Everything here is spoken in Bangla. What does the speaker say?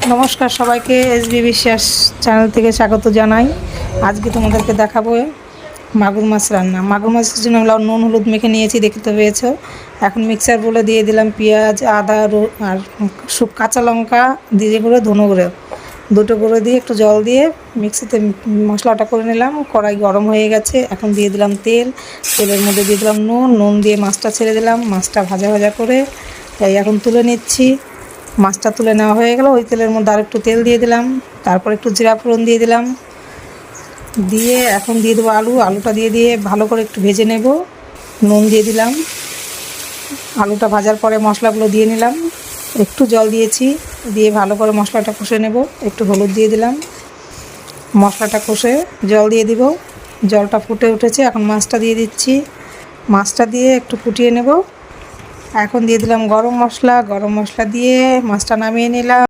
নমস্কার সবাইকে, এসবি বিশ্বাস চ্যানেল থেকে স্বাগত জানাই। আজকে তোমাদেরকে দেখাবো মাগুর মাছ রান্না। মাগুর মাছের জন্য নুন হলুদ মেখে নিয়েছি, দেখতে পেয়েছো। এখন মিক্সার বলে দিয়ে দিলাম পেঁয়াজ, আদা আর কাঁচা লঙ্কা দিয়ে করে ধনে গুঁড়ো দুটো গুঁড়ো দিয়ে একটু জল দিয়ে মিক্সিতে মশলাটা করে নিলাম। কড়াই গরম হয়ে গেছে, এখন দিয়ে দিলাম তেলের মধ্যে দিয়ে দিলাম নুন দিয়ে মাছটা ছেড়ে দিলাম। মাছটা ভাজা ভাজা করে এখন তুলে নিচ্ছি। মাছটা তুলে নেওয়া হয়ে গেল। ওই তেলের মধ্যে আরেকটু তেল দিয়ে দিলাম, তারপর একটু জিরা ফোড়ন দিয়ে দিলাম, দিয়ে এখন দিয়ে দেবো আলুটা দিয়ে ভালো করে একটু ভেজে নেব। নুন দিয়ে দিলাম, আলুটা ভাজার পরে মশলাগুলো দিয়ে নিলাম, একটু জল দিয়েছি, দিয়ে ভালো করে মশলাটা কষে নেব। একটু হলুদ দিয়ে দিলাম, মশলাটা কষে জল দিয়ে দিব। জলটা ফুটে উঠেছে, এখন মাছটা দিয়ে দিচ্ছি। মাছটা দিয়ে একটু ফুটিয়ে নেব। এখন দিয়ে দিলাম গরম মশলা দিয়ে মাছটা নামিয়ে নিলাম।